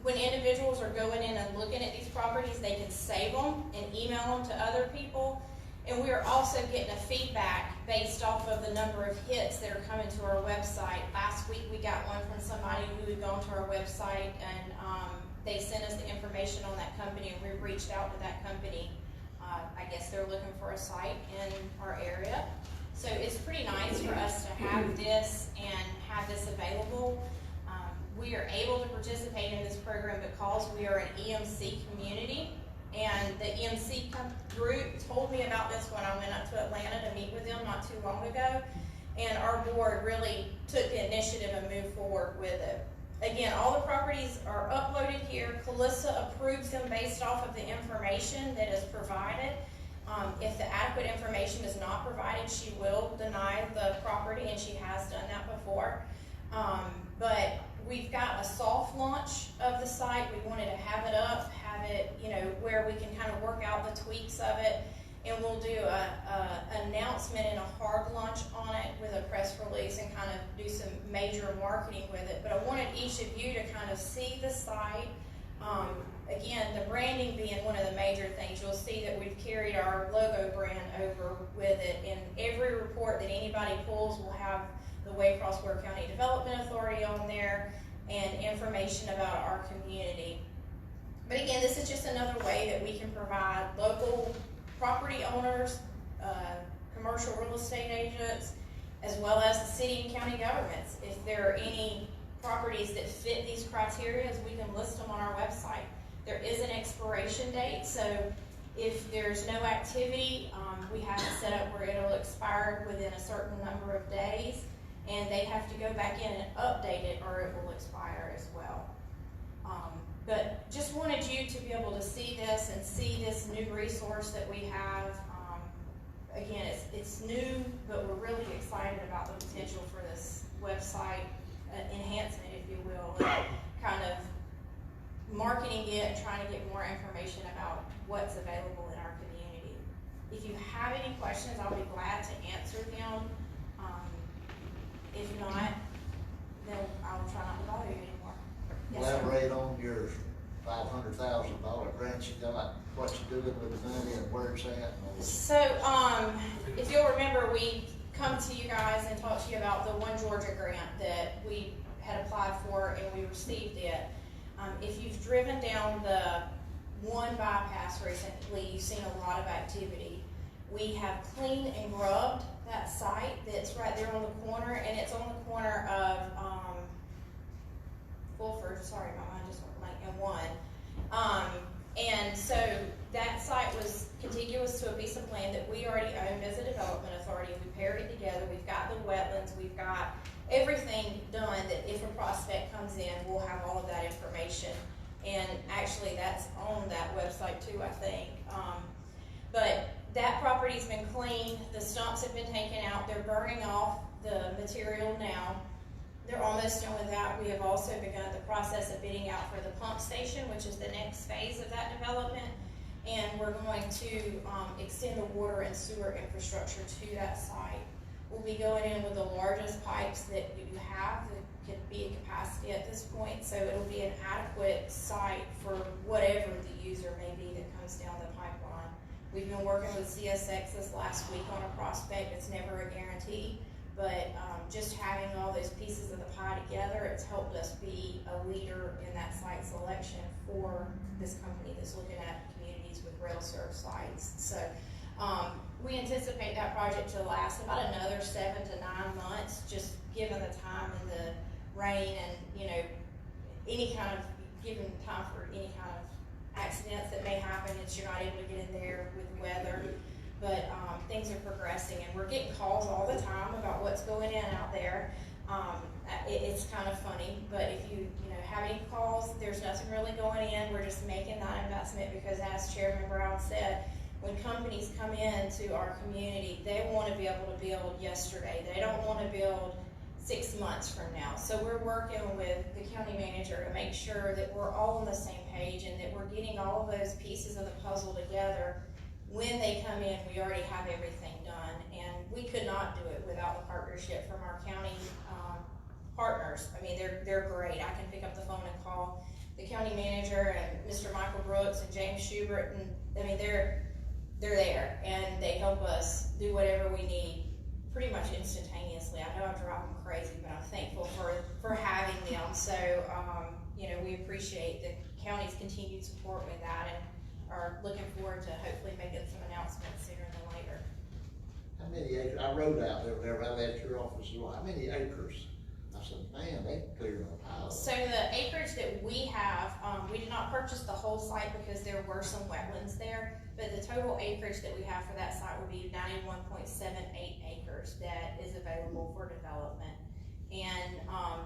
When individuals are going in and looking at these properties, they can save them and email them to other people. And we are also getting a feedback based off of the number of hits that are coming to our website. Last week we got one from somebody who had gone to our website and they sent us the information on that company, and we reached out to that company. I guess they're looking for a site in our area. So it's pretty nice for us to have this and have this available. We are able to participate in this program because we are an EMC community, and the EMC group told me about this when I went up to Atlanta to meet with them not too long ago, and our board really took the initiative and moved forward with it. Again, all the properties are uploaded here. Calissa approves them based off of the information that is provided. If the adequate information is not provided, she will deny the property, and she has done that before. But we've got a soft launch of the site. We wanted to have it up, have it, where we can kind of work out the tweaks of it, and we'll do an announcement and a hard launch on it with a press release and kind of do some major marketing with it. But I wanted each of you to kind of see the site. Again, the branding being one of the major things. You'll see that we've carried our logo brand over with it, and every report that anybody pulls will have the Waycross Ware County Development Authority on there and information about our community. But again, this is just another way that we can provide local property owners, commercial real estate agents, as well as the city and county governments. If there are any properties that fit these criteria, we can list them on our website. There is an expiration date, so if there's no activity, we have it set up where it'll expire within a certain number of days, and they have to go back in and update it or it will expire as well. But just wanted you to be able to see this and see this new resource that we have. Again, it's new, but we're really excited about the potential for this website enhancement, if you will, and kind of marketing it, trying to get more information about what's available in our community. If you have any questions, I'll be glad to answer them. If not, then I will try not to bother you anymore. Yes, sir. Elaborate on your $500,000 grant you got, what you're doing with the money and where it's at. So, if you'll remember, we come to you guys and talk to you about the One Georgia grant that we had applied for and we received it. If you've driven down the one bypass recently, you've seen a lot of activity. We have cleaned and grubbed that site that's right there on the corner, and it's on the corner of Fulford, sorry, my mind just went blank, and one. And so that site was contiguous to a piece of land that we already owned as a development authority. We paired it together. We've got the wetlands. We've got everything done that if a prospect comes in, we'll have all of that information. And actually, that's on that website too, I think. But that property's been cleaned. The stumps have been taken out. They're burning off the material now. They're almost done with that. We have also begun the process of bidding out for the pump station, which is the next phase of that development. And we're going to extend the water and sewer infrastructure to that site. We'll be going in with the largest pipes that you have that can be a capacity at this point. So it'll be an adequate site for whatever the user may be that comes down the pipeline. We've been working with CSX this last week on a prospect. It's never a guarantee. But just having all those pieces of the pie together, it's helped us be a leader in that site selection for this company that's looking at communities with rail served sites. So we anticipate that project to last about another 7 to 9 months, just given the time and the rain and, any kind of, given time for any kind of accidents that may happen that you're not able to get in there with weather. But things are progressing, and we're getting calls all the time about what's going in out there. It's kind of funny, but if you have any calls, there's nothing really going in. We're just making that investment because, as Chairman Brown said, when companies come into our community, they want to be able to build yesterday. They don't want to build 6 months from now. So we're working with the county manager to make sure that we're all on the same page and that we're getting all of those pieces of the puzzle together. When they come in, we already have everything done, and we could not do it without the partnership from our county partners. I mean, they're great. I can pick up the phone and call the county manager and Mr. Michael Brooks and James Schubert, and I mean, they're there, and they help us do whatever we need pretty much instantaneously. I know I drive them crazy, but I'm thankful for having them. So, you know, we appreciate the county's continued support with that, and are looking forward to hopefully making some announcements sooner than later. How many acres? I rode out there whenever I left your office. How many acres? I said, man, they cleared a pile. So the acreage that we have, we did not purchase the whole site because there were some wetlands there, but the total acreage that we have for that site would be 91.78 acres that is available for development. And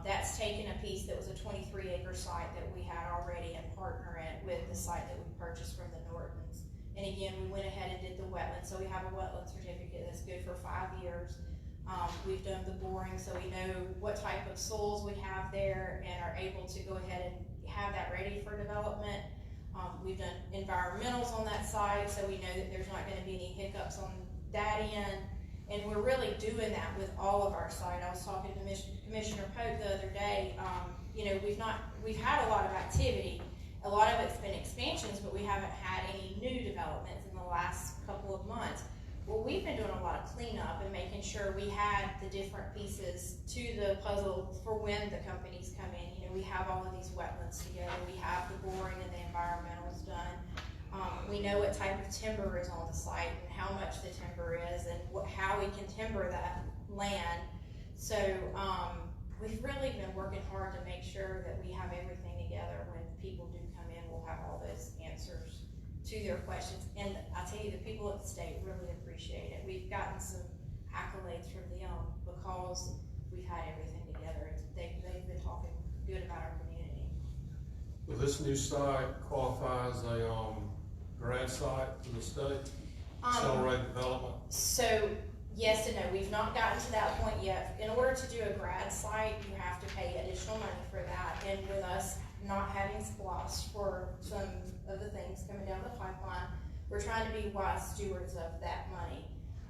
that's taken a piece that was a 23-acre site that we had already and partner it with the site that we purchased from the Nortons. And again, we went ahead and did the wetland, so we have a wetland certificate that's good for 5 years. We've done the boring, so we know what type of soils we have there and are able to go ahead and have that ready for development. We've done environmentals on that site, so we know that there's not going to be any hiccups on that end. And we're really doing that with all of our site. I was talking to Commissioner Pope the other day. You know, we've had a lot of activity. A lot of it's been expansions, but we haven't had any new developments in the last couple of months. Well, we've been doing a lot of cleanup and making sure we had the different pieces to the puzzle for when the companies come in. You know, we have all of these wetlands together. We have the boring and the environmentals done. We know what type of timber is on the site and how much the timber is and how we can timber that land. So we've really been working hard to make sure that we have everything together. When people do come in, we'll have all those answers to their questions. And I tell you, the people at the state really appreciate it. We've gotten some accolades from them because we've had everything together. They've been talking good about our community. Well, this new site qualifies a grad site for the state, accelerated development? So yes and no, we've not gotten to that point yet. In order to do a grad site, you have to pay additional money for that. And with us not having SPLOST for some of the things coming down the pipeline, we're trying to be wise stewards of that money.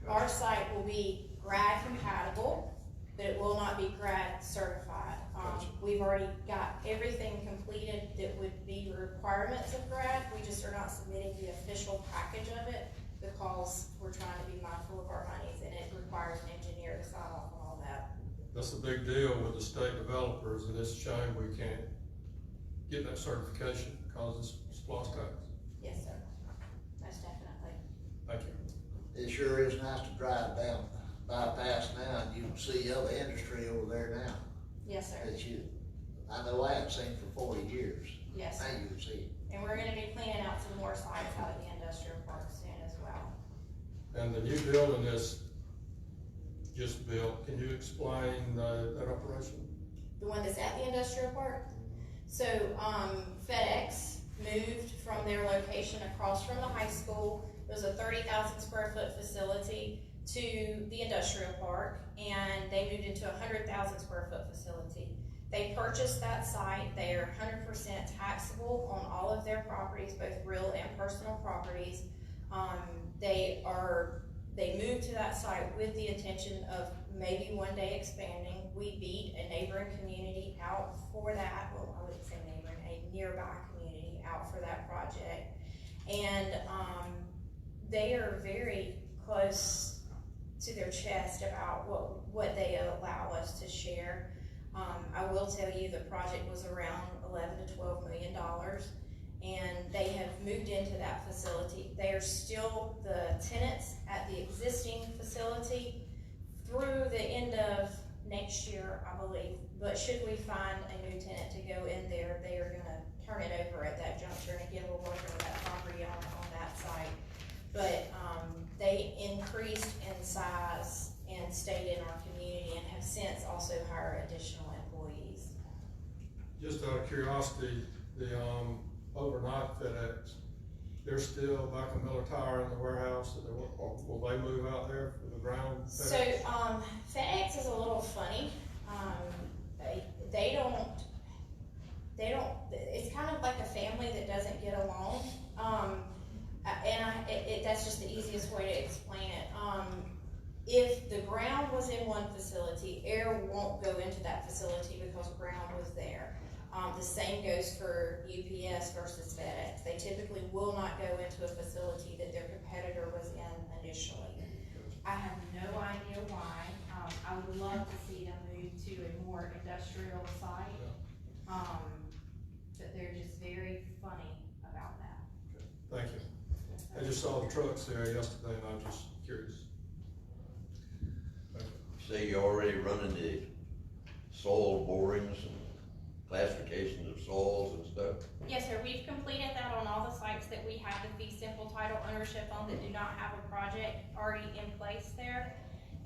Our site will be grad compatible, but it will not be grad certified. We've already got everything completed that would be requirements of grad. We just are not submitting the official package of it because we're trying to be mindful of our monies, and it requires an engineer to sign off on all that. That's a big deal with the state developers, and it's a shame we can't get that certification because it's SPLOST tax. Yes, sir. Most definitely. Thank you. It sure is nice to drive down bypass now and you can see other industry over there now. Yes, sir. I know I haven't seen for 40 years. Yes, sir. Now you can see it. And we're gonna be cleaning out some more sites out of the industrial park soon as well. And the new building is just built. Can you explain that operation? The one that's at the industrial park? So, FedEx moved from their location across from the high school. It was a 30,000 square foot facility to the industrial park, and they moved into a 100,000 square foot facility. They purchased that site. They are 100% taxable on all of their properties, both real and personal properties. They moved to that site with the intention of maybe one day expanding. We beat a neighboring community out for that. Well, I wouldn't say neighboring, a nearby community out for that project. And they are very close to their chest about what they allow us to share. I will tell you the project was around $11 to $12 million, and they have moved into that facility. They are still the tenants at the existing facility through the end of next year, I believe. But should we find a new tenant to go in there, they are gonna turn it over at that juncture. And again, we're working with that property on that site. But they increased in size and stayed in our community and have since also hired additional employees. Just out of curiosity, the overnight FedEx, they're still back in Miller Tire in the warehouse. Will they move out there for the ground FedEx? So FedEx is a little funny. They don't, it's kind of like a family that doesn't get along. That's just the easiest way to explain it. If the ground was in one facility, air won't go into that facility because ground was there. The same goes for UPS versus FedEx. They typically will not go into a facility that their competitor was in initially. I have no idea why. I would love to see them move to a more industrial site. But they're just very funny about that. Thank you. I just saw the trucks there yesterday and I'm just curious. Say you're already running the soil borings and classifications of soils and stuff? Yes, sir. We've completed that on all the sites that we have the fee simple title ownership on that do not have a project already in place there.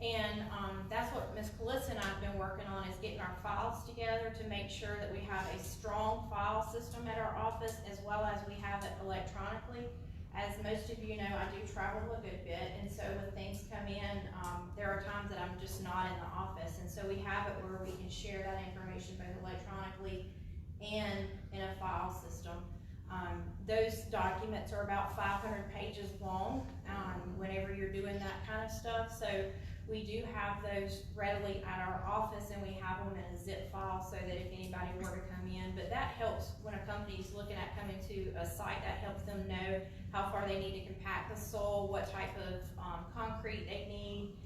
And that's what Ms. Calissa and I have been working on, is getting our files together to make sure that we have a strong file system at our office, as well as we have it electronically. As most of you know, I do travel a good bit, and so when things come in, there are times that I'm just not in the office, and so we have it where we can share that information both electronically and in a file system. Those documents are about 500 pages long whenever you're doing that kind of stuff, so we do have those readily at our office, and we have them in a zip file so that if anybody were to come in, but that helps when a company's looking at coming to a site. That helps them know how far they need to compact the soil, what type of concrete they need,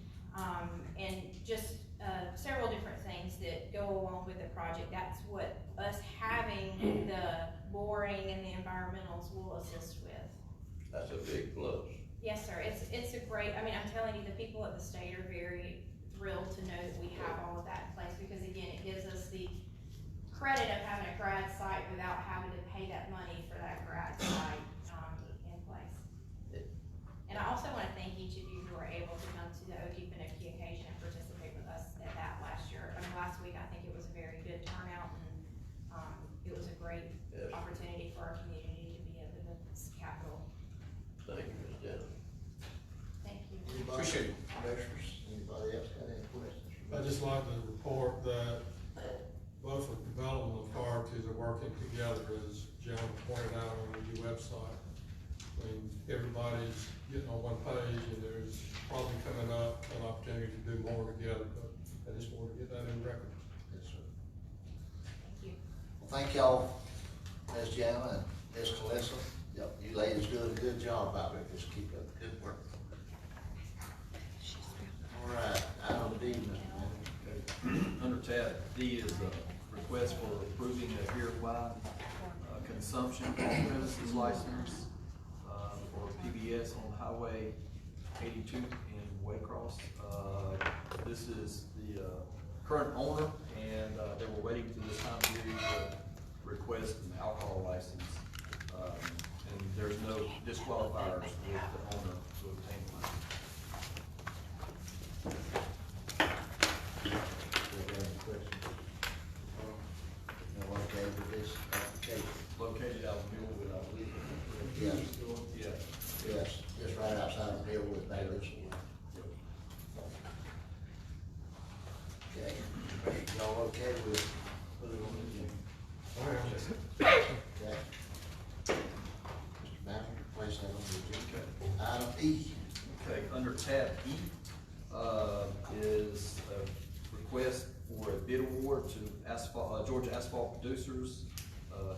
and just several different things that go along with the project. That's what us having the boring and the environmentals will assist with. That's a big plus. Yes, sir. It's a great, I mean, I'm telling you, the people at the state are very thrilled to know that we have all of that in place, because again, it gives us the credit of having a grad site without having to pay that money for that grad site in place. And I also want to thank each of you who were able to come to the Okefenokee occasion and participate with us at that last year. I mean, last week, I think it was a very good turnout, and it was a great opportunity for our community to be at the Capitol. Thank you, Ms. Denham. Thank you. Appreciate it. Commissioners, anybody else got any questions? I'd just like to report that both the development authorities are working together, as John pointed out on the new website. I mean, everybody's getting on one page, and there's probably coming up an opportunity to do more together, but I just wanted to get that in record. Yes, sir. Thank you. Well, thank y'all, Ms. Jana and Ms. Calissa. Yep, you ladies doing a good job out there. Just keep up the good work. All right, item D, Mr. Manager. Under tab D is a request for approving a beer-wine consumption premises license for PBS on Highway 82 in Waycross. This is the current owner, and they were waiting to this time period to request an alcohol license. And there's no disqualifiers with the owner to obtain one. Okay with this application? Located out of Millwood, I believe. Yes. Yeah. Yes, just right outside of Millwood, Baylor's. Okay, y'all okay with put it on the agenda? Okay. Mr. Manager, place that on the agenda. Item E. Okay, under tab E, is a request for a bid award to asphalt, Georgia Asphalt Producers,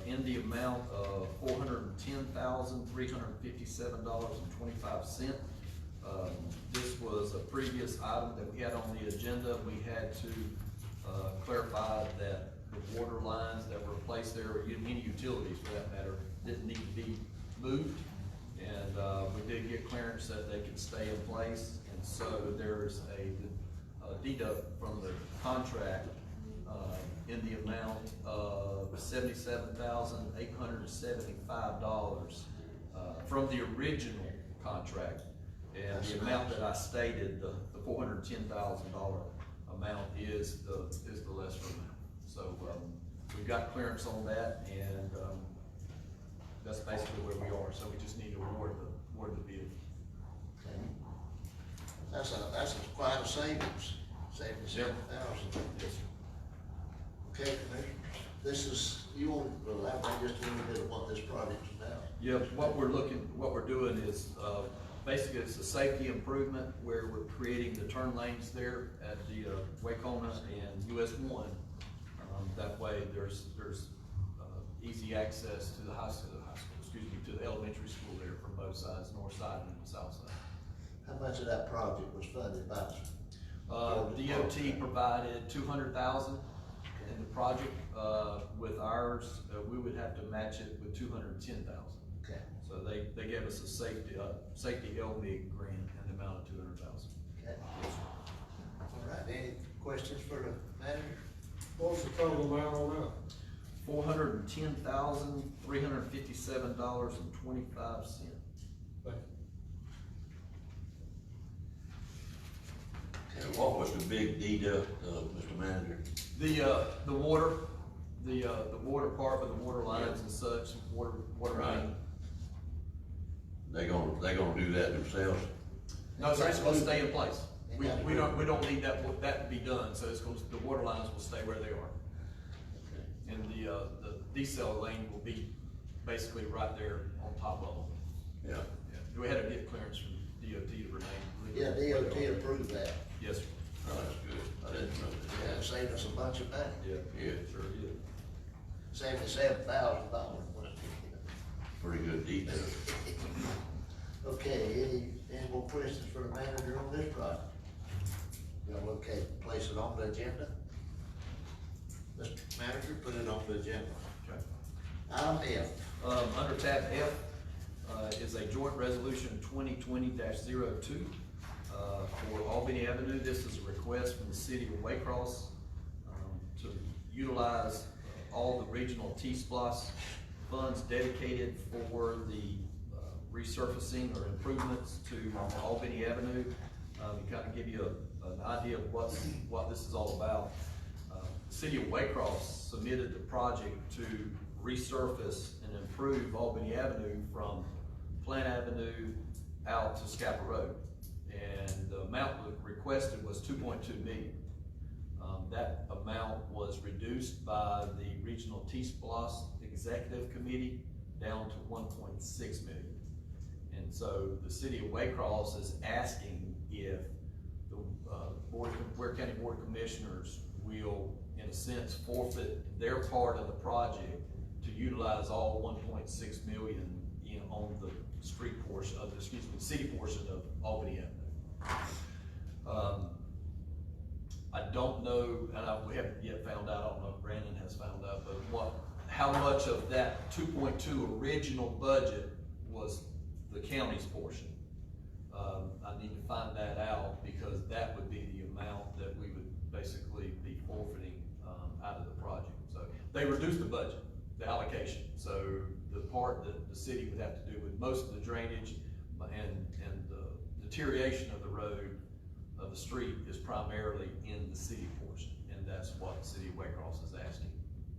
in the amount of $410,357.25. This was a previous item that we had on the agenda. We had to, clarify that the water lines that were placed there, or any utilities for that matter, didn't need to be moved. And we did get clearance that they could stay in place, and so there's a deduct from the contract in the amount of $77,875 from the original contract. And the amount that I stated, the $410,000 amount is the lesser amount. So we've got clearance on that, and that's basically where we are. So we just need to award the bid. Okay. That's quite a savings, $77,000. Yes, sir. Okay, Commissioner, this is, you want to elaborate just a little bit of what this project's about? Yeah, what we're doing is, basically it's a safety improvement where we're creating the turn lanes there at the, Wacona and US 1. That way there's easy access to the high school, to the elementary school there from both sides, north side and the south side. How much of that project was funded by us? DOT provided $200,000 in the project. With ours, we would have to match it with $210,000. Okay. So they gave us a safety LMIG grant in the amount of $200,000. Okay. All right, any questions for the manager? What's the total amount on that? $410,357.25. Thank you. And what was the big deduct, Mr. Manager? The water, the water part with the water lines and such, water main. They gonna do that themselves? No, sir, it's gonna stay in place. We don't need that to be done, so the water lines will stay where they are. Okay. And the decel lane will be basically right there on top of them. Yeah. Yeah. We had to get clearance from DOT to remain. Yeah, DOT approved that. Yes, sir. Oh, that's good. I didn't know that. Yeah, it saved us a bunch of money. Yeah, Sure did. Saved us $7,000. pretty good detail. Okay, any more questions for the manager on this project? Y'all okay, place it on the agenda? Mr. Manager, put it on the agenda. Okay. Item F. Under tab F, is a joint resolution 2020-02, for Albany Avenue. This is a request from the city of Waycross, to utilize all the regional T-SPLOS funds dedicated for the resurfacing or improvements to Albany Avenue. To kind of give you an idea of what this is all about. The city of Waycross submitted the project to resurface and improve Albany Avenue from Plant Avenue out to Scapa Road. And the amount requested was $2.2 million. That amount was reduced by the regional T-SPLOS executive committee down to $1.6 million. And so the city of Waycross is asking if the Ware County Board of Commissioners will, in a sense, forfeit their part of the project to utilize all $1.6 million on the street portion of the, city portion of Albany Avenue. I don't know, and we haven't yet found out, I don't know if Brandon has found out, but how much of that 2.2 original budget was the county's portion. I need to find that out because that would be the amount that we would basically be forfeiting out of the project. So they reduced the budget, the allocation. So the part that the city would have to do with most of the drainage and the deterioration of the road, of the street, is primarily in the city portion, and that's what the city of Waycross is asking.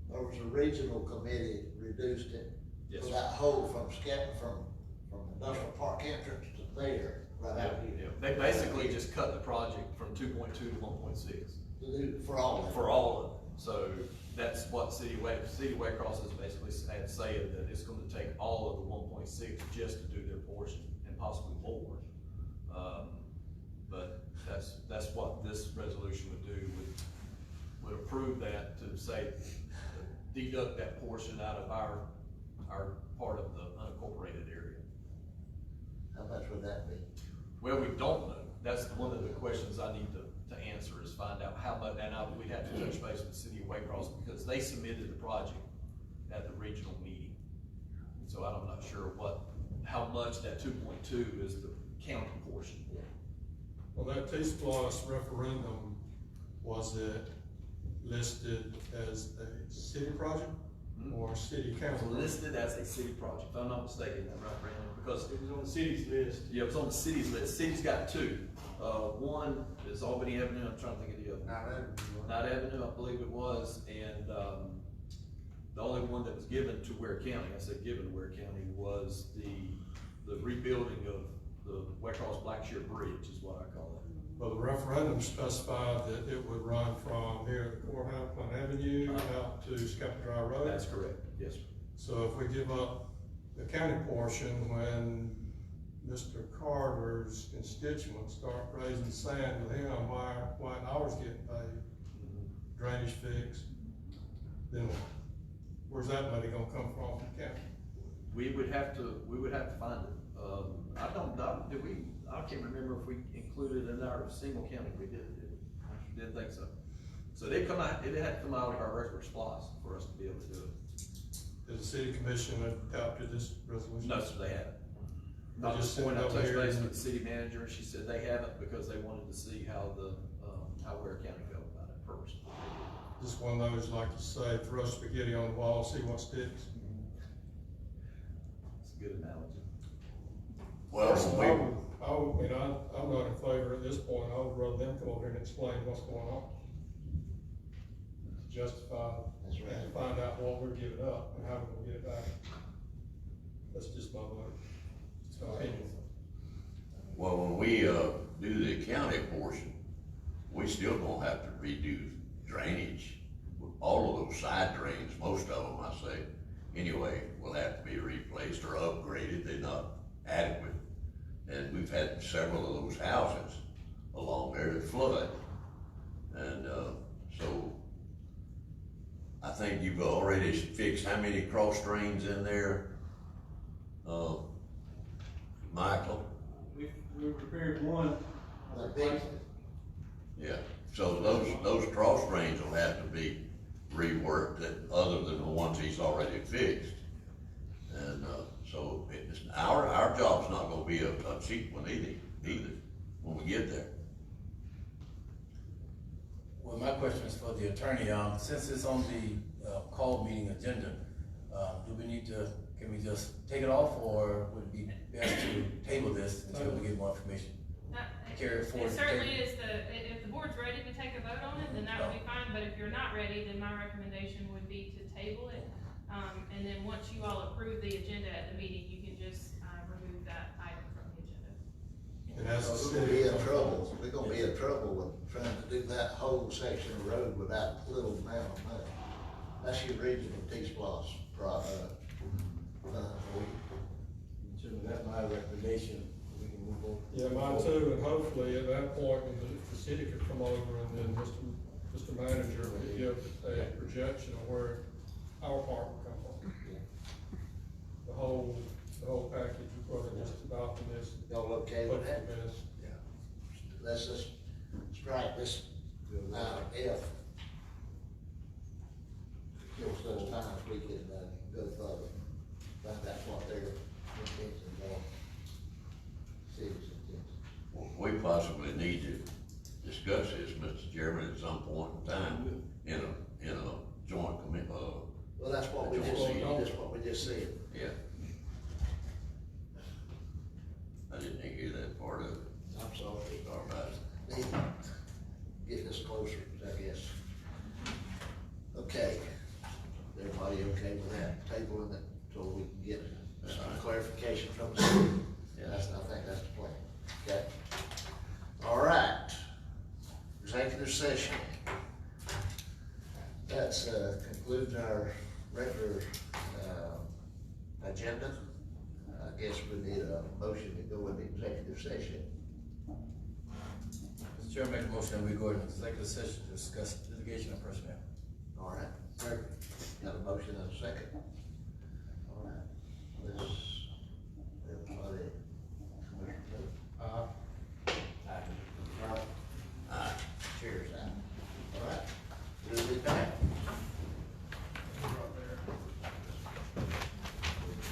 There was a regional committee reduced it. Yes, for sir. that whole from Industrial Park entrance to there, right out here. Yeah. They basically just cut the project from 2.2 to 1.6. For all of it. For all of it. So that's what City of Waycross is basically saying, that it's gonna take all of the 1.6 just to do their portion, and possibly more. But that's what this resolution would do, would approve that, to say, deduct that portion out of our part of the unincorporated area. How much would that be? Well, we don't know. That's one of the questions I need to answer, is find out how much, and we'd have to touch base with the city of Waycross because they submitted the project at the regional meeting. And so I'm not sure how much that 2.2 is the county portion. Well, that T-SPLOS referendum, was it listed as a city project or city council? Listed as a city project, if I'm not mistaken, is that right, Brandon? Because It was on the city's list. yeah, it was on the city's list. City's got two. One is Albany Avenue. I'm trying to think of the other. Knight Avenue, I believe it was, and the only one that was given to Ware County, I said given to Ware County, was the rebuilding of the Waycross Blackshear Bridge, is what I call it. Well, the referendum specified that it would run from here at the courthouse, Plant Avenue, out to Scapa Dry Road. That's correct, yes, sir. So if we give up the county portion, when Mr. Carter's constituents start raising sand with him, why ours getting paid, drainage fixed, then where's that money gonna come from the county? We would have to find it. I can't remember if we included in our single county, we did, I didn't think so. So it had to come out of our regular SPOS for us to be able to do it. Has the city commission adopted this resolution? No, sir, they haven't. They I just just when I sent it touched over base here. with the city manager, she said they haven't because they wanted to see how how Ware County felt about it first. Just one of those, like you say, throw spaghetti on the wall, see what sticks. It's a good analogy. Well, I'm not in favor at this point. I would rather them come over here and explain what's going on. Justify and find out what we're giving up and how we're gonna get it back. That's just my vote. It's my opinion. well, when we, do the county portion, we still gonna have to redo drainage. All of those side drains, most of them, I say, anyway, will have to be replaced or upgraded. They're not adequate. And we've had several of those houses along there that flood. And, so I think you've already fixed how many cross drains in there? Michael? We repaired one. Yeah, so those cross drains will have to be reworked, that other than the ones he's already fixed. And, so our job's not gonna be a cheap one either, when we get there. Well, my question is for the attorney, since it's on the, call meeting agenda, can we just take it off, or would it be best to table this until we get more information? Carry it forward. It certainly is if the board's ready to take a vote on it, then that would be fine, but if you're not ready, then my recommendation would be to table it. And then once you all approve the agenda at the meeting, you can just, remove that item from the agenda. And as the We're gonna be in city, trouble, we're gonna be in trouble with trying to do that whole section of road without little amount of money. That's your original T-Splosh product. That's my recommendation, we can move on. yeah, mine too, and hopefully at that point, the city could come over and then Mr. Manager could give a projection of where our part would come from. The whole package, rather than just adopting this. Y'all okay with that? Hopefully this. Let's just strike this out if. Gives those times we can, go further, find out what their intentions are. City's intentions. We possibly need to discuss this, Mr. Chairman, at some point in time, in a joint Well, that's what we just said. Yeah. I didn't hear that part of it. I'm sorry. All right. Need to get this closer, I guess. Okay. Everybody okay with that, tabling it, so we can get some clarification from the city? Yeah. I think that's the plan, okay? All right, executive session. That's, concludes our regular, agenda. I guess we need a motion to go into executive session. Mr. Chair, make a motion that we go into executive session to discuss litigation and personnel. All right, got a motion and a second.